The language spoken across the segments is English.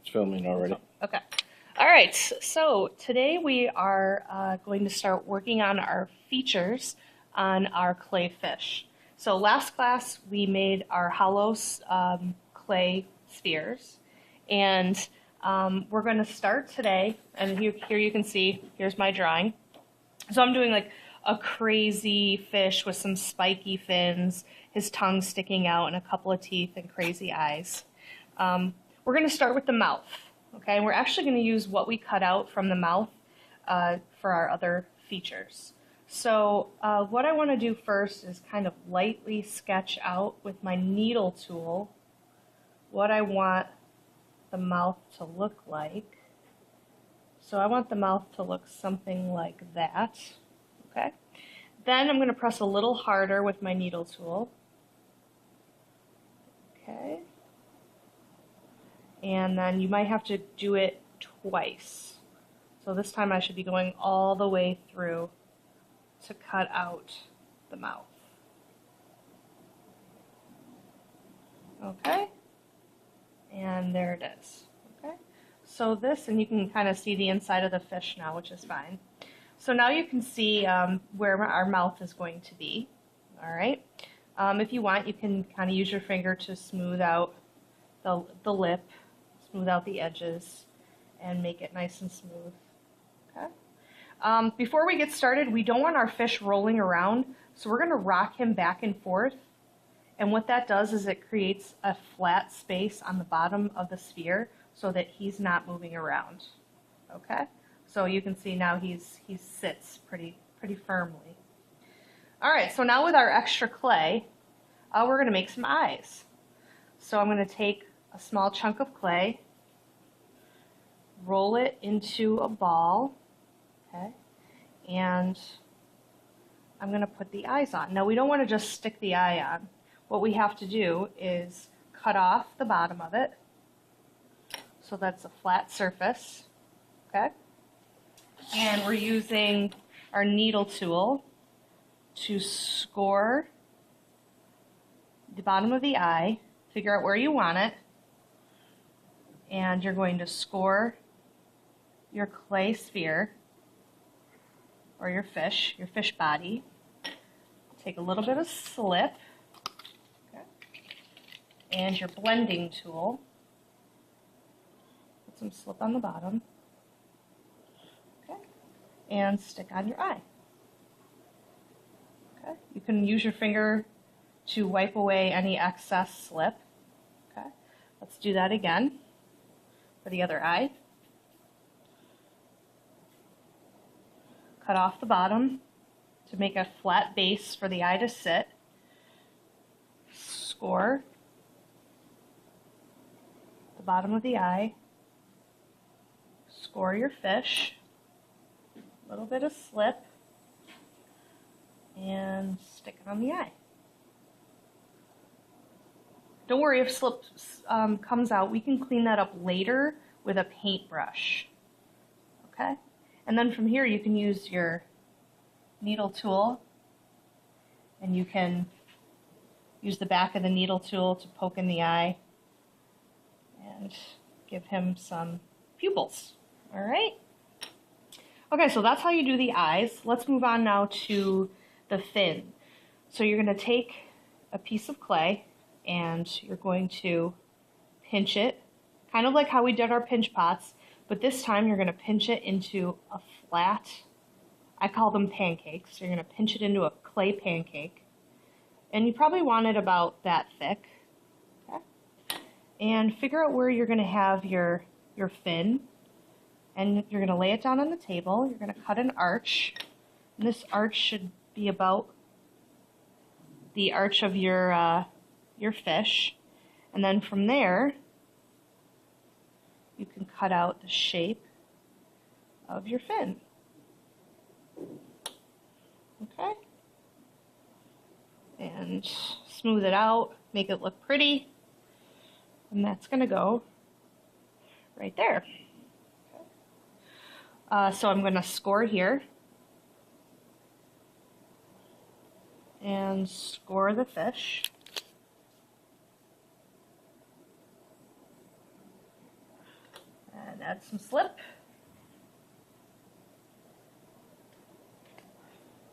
It's filming already. Okay. All right. So today we are going to start working on our features on our clay fish. So last class we made our hollow clay spheres, and we're going to start today. And here you can see, here's my drawing. So I'm doing like a crazy fish with some spiky fins, his tongue sticking out, and a couple of teeth and crazy eyes. We're going to start with the mouth, okay? And we're actually going to use what we cut out from the mouth for our other features. So what I want to do first is kind of lightly sketch out with my needle tool what I want the mouth to look like. So I want the mouth to look something like that, okay? Then I'm going to press a little harder with my needle tool, okay? And then you might have to do it twice. So this time I should be going all the way through to cut out the mouth. Okay? And there it is. Okay? So this, and you can kind of see the inside of the fish now, which is fine. So now you can see where our mouth is going to be. All right? If you want, you can kind of use your finger to smooth out the lip, smooth out the edges, and make it nice and smooth. Okay? Before we get started, we don't want our fish rolling around, so we're going to rock him back and forth. And what that does is it creates a flat space on the bottom of the sphere so that he's not moving around. Okay? So you can see now he sits pretty firmly. All right, so now with our extra clay, we're going to make some eyes. So I'm going to take a small chunk of clay, roll it into a ball, okay, and I'm going to put the eyes on. Now we don't want to just stick the eye on. What we have to do is cut off the bottom of it so that's a flat surface, okay? And we're using our needle tool to score the bottom of the eye, figure out where you want it, and you're going to score your clay sphere or your fish body. Take a little bit of slip, okay, and your blending tool. Put some slip on the bottom, okay, and stick on your eye. Okay, you can use your finger to wipe away any excess slip. Okay, let's do that again for the other eye. Cut off the bottom to make a flat base for the eye to sit. Score the bottom of the eye. Score your fish. A little bit of slip. And stick it on the eye. Don't worry if slip comes out. We can clean that up later with a paintbrush. Okay? And then from here you can use your needle tool, and you can use the back of the needle tool to poke in the eye and give him some pupils. All right? Okay, so that's how you do the eyes. Let's move on now to the fin. So you're going to take a piece of clay and you're going to pinch it, kind of like how we did our pinch pots, but this time you're going to pinch it into a flat, I call them pancakes. You're going to pinch it into a clay pancake. And you probably want it about that thick. Okay? And figure out where you're going to have your fin. And you're going to lay it down on the table. You're going to cut an arch. And this arch should be about the arch of your fish. And then from there, you can cut out the shape of your fin. Okay? And smooth it out, make it look pretty. And that's going to go right there. So I'm going to score here. And score the fish. And add some slip.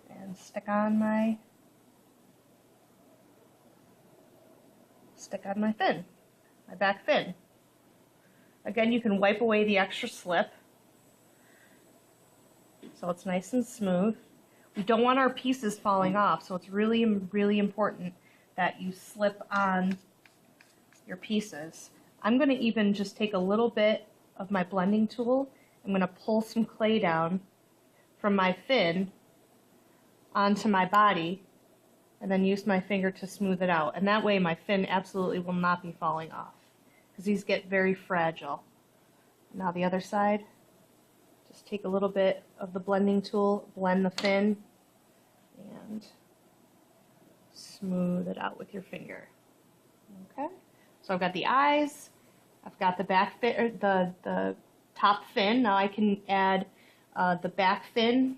And stick on my fin, my back fin. Again, you can wipe away the extra slip so it's nice and smooth. We don't want our pieces falling off, so it's really, really important that you slip on your pieces. I'm going to even just take a little bit of my blending tool. I'm going to pull some clay down from my fin onto my body and then use my finger to smooth it out. And that way my fin absolutely will not be falling off because these get very fragile. Now the other side, just take a little bit of the blending tool, blend the fin, and smooth it out with your finger. Okay, so I've got the eyes, I've got the back fin, the top fin. Now I can add the back fin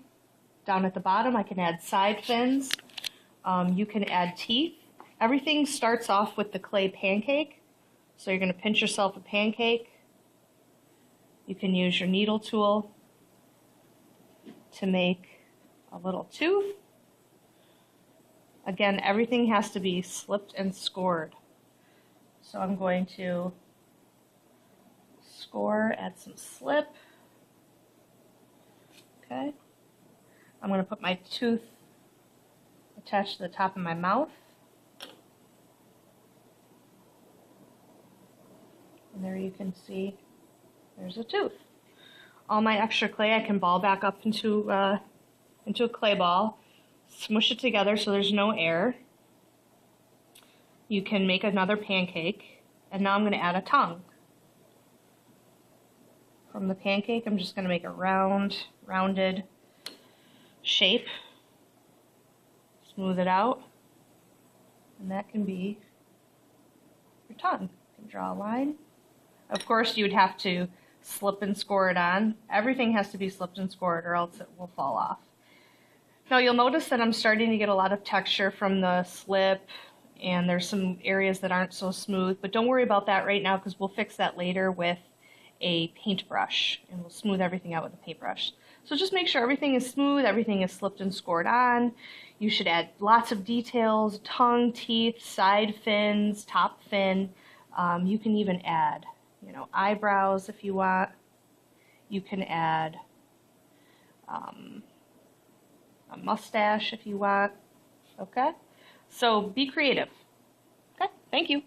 down at the bottom. I can add side fins. You can add teeth. Everything starts off with the clay pancake. So you're going to pinch yourself a pancake. You can use your needle tool to make a little tooth. Again, everything has to be slipped and scored. So I'm going to score, add some slip. Okay. I'm going to put my tooth attached to the top of my mouth. And there you can see there's a tooth. All my extra clay I can ball back up into a clay ball, smush it together so there's no air. You can make another pancake, and now I'm going to add a tongue. From the pancake, I'm just going to make a rounded shape, smooth it out, and that can be your tongue. You can draw a line. Of course, you would have to slip and score it on. Everything has to be slipped and scored or else it will fall off. Now you'll notice that I'm starting to get a lot of texture from the slip, and there's some areas that aren't so smooth, but don't worry about that right now because we'll fix that later with a paintbrush, and we'll smooth everything out with a paintbrush. So just make sure everything is smooth, everything is slipped and scored on. You should add lots of details, tongue, teeth, side fins, top fin. You can even add, eyebrows if you want. You can add a mustache if you want. Okay? So be creative. Okay? Thank you.